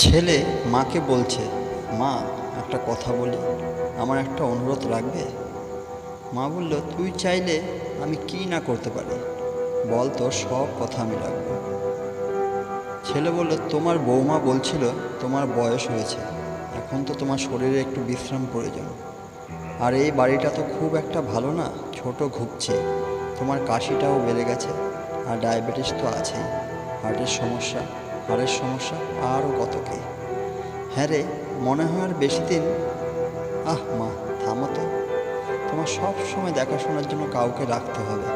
ছেলে মাকে বলছে, মা একটা কথা বলি, আমার একটা অনুরোধ রাখবে? মা বলল, তুই চাইলে আমি কি না করতে পারি, বল, তোর সব কথা আমি রাখবো। ছেলে বলল, তোমার বৌমা বলছিল তোমার বয়স হয়েছে, এখন তো তোমার শরীরে একটু বিশ্রাম প্রয়োজন। আর এই বাড়িটা তো খুব একটা ভালো না, ছোট ঘুরছে, তোমার কাশিটাও বেড়ে গেছে, আর ডায়াবেটিস তো আছেই, হাড়ের সমস্যা আরও কত কী। হ্যাঁ রে, মনে হয় আর বেশি দিন। মা, থামো তো, তোমার সব সময় দেখাশোনার জন্য কাউকে রাখতে হবে।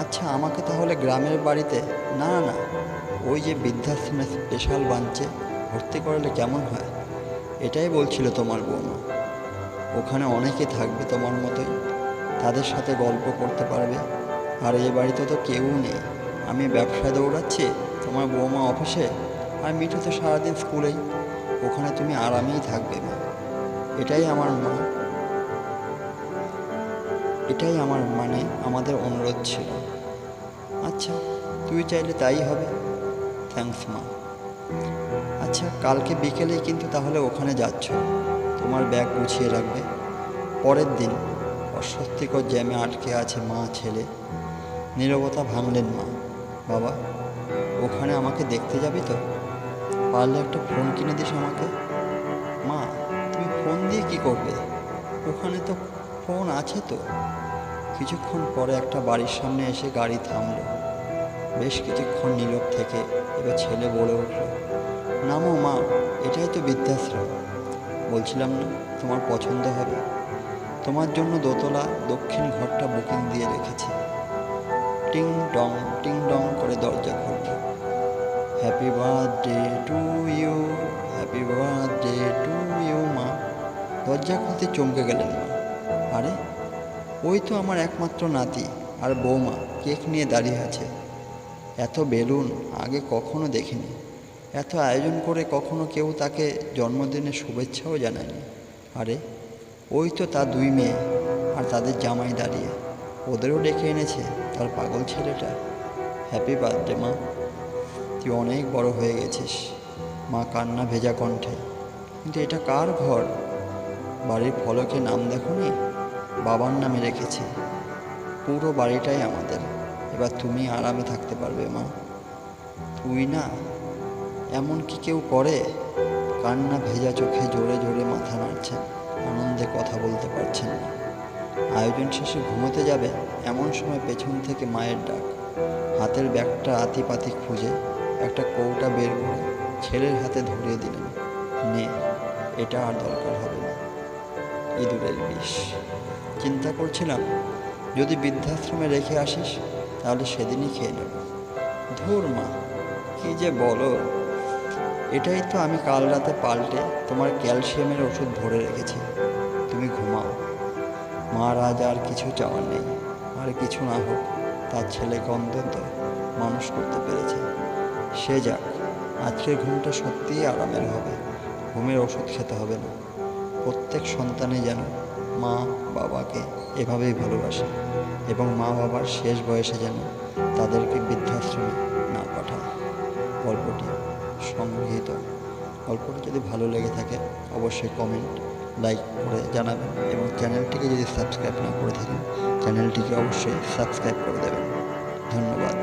আচ্ছা, আমাকে তাহলে গ্রামের বাড়িতে, না না, ওই যে বৃদ্ধাশ্রমে স্পেশাল ব্রাঞ্চে ভর্তি করালে কেমন হয়? এটাই বলছিল তোমার বৌমা। ওখানে অনেকে থাকবে তোমার মতোই, তাদের সাথে গল্প করতে পারবে। আর এই বাড়িতে তো কেউ নেই, আমি ব্যবসায় দৌড়াচ্ছি, তোমার বৌমা অফিসে, আর মিঠু তো সারাদিন স্কুলেই। ওখানে তুমি আরামেই থাকবে মা। এটাই আমার মা এটাই আমার আমাদের অনুরোধ ছিল। আচ্ছা, তুই চাইলে তাই হবে। থ্যাঙ্কস মা। আচ্ছা, কালকে বিকেলেই কিন্তু তাহলে ওখানে যাচ্ছ, তোমার ব্যাগ গুছিয়ে রাখবে। পরের দিন অস্বস্তিকর জ্যামে আটকে আছে মা ছেলে। নীরবতা ভাঙলেন মা। বাবা, ওখানে আমাকে দেখতে যাবি তো? পারলে একটা ফোন কিনে দিস আমাকে। মা, তুমি ফোন দিয়ে কি করবে? ওখানে তো ফোন আছে তো। কিছুক্ষণ পরে একটা বাড়ির সামনে এসে গাড়ি থামল। বেশ কিছুক্ষণ নীরব থেকে এবার ছেলে বলে উঠল, নামো মা, এটাই তো বৃদ্ধাশ্রম। বলছিলাম না তোমার পছন্দ হবে? তোমার জন্য দোতলা দক্ষিণ ঘরটা বুকিং দিয়ে রেখেছি। টিং ডং করে দরজা খুলল। Happy birthday to you, happy birthday to you মা। দরজা খুলতে চমকে গেলেন মা। আরে, ওই তো আমার একমাত্র নাতি আর বৌমা কেক নিয়ে দাঁড়িয়ে আছে। এত বেলুন আগে কখনো দেখিনি, এত আয়োজন করে কখনো কেউ তাকে জন্মদিনের শুভেচ্ছাও জানায়নি। আরে, ওই তো তার দুই মেয়ে আর তাদের জামাই দাঁড়িয়ে, ওদেরও ডেকে এনেছে তার পাগল ছেলেটা। হ্যাপি বার্থডে মা, তুই অনেক বড় হয়ে গেছিস। মা কান্না ভেজা কণ্ঠে, কিন্তু এটা কার ঘর? বাড়ির ফলকে নাম দেখোনি? বাবার নামে রেখেছি। পুরো বাড়িটাই আমাদের, এবার তুমি আরামে থাকতে পারবে মা। তুই না, এমন কি কেউ করে? কান্না ভেজা চোখে জোরে জোরে মাথা নাড়ছেন, আনন্দে কথা বলতে পারছেন না। আয়োজন শেষে ঘুমোতে যাবে এমন সময় পেছন থেকে মায়ের ডাক। হাতের ব্যাগটা আতিপাতি খুঁজে একটা কৌটা বের করে ছেলের হাতে ধরিয়ে দিলেন, নে, এটা আর দরকার হবে না। ইঁদুরের বিষ। চিন্তা করছিলাম, যদি বৃদ্ধাশ্রমে রেখে আসিস তাহলে সেদিনই খেয়ে নেব। ধুর মা, কি যে বলো। এটাই তো আমি কাল রাতে পাল্টে তোমার ক্যালসিয়ামের ওষুধ ভরে রেখেছি, তুমি ঘুমাও। মার আজ আর কিছু চাওয়ার নেই, আর কিছু না হোক তার ছেলেকে অন্তত মানুষ করতে পেরেছে। সে যাক, আজকের ঘুমটা সত্যিই আরামের হবে। ঘুমের ওষুধ খেতে হবে না। প্রত্যেক সন্তানই যেন মা বাবাকে এভাবেই ভালোবাসে, এবং মা বাবার শেষ বয়সে যেন তাদেরকে বৃদ্ধাশ্রমে না পাঠায়। গল্পটি সংগৃহীত। গল্পটি যদি ভালো লেগে থাকে অবশ্যই কমেন্ট, লাইক করে জানাবেন, এবং চ্যানেলটিকে যদি সাবস্ক্রাইব না করে থাকেন চ্যানেলটিকে অবশ্যই সাবস্ক্রাইব করে দেবেন। ধন্যবাদ।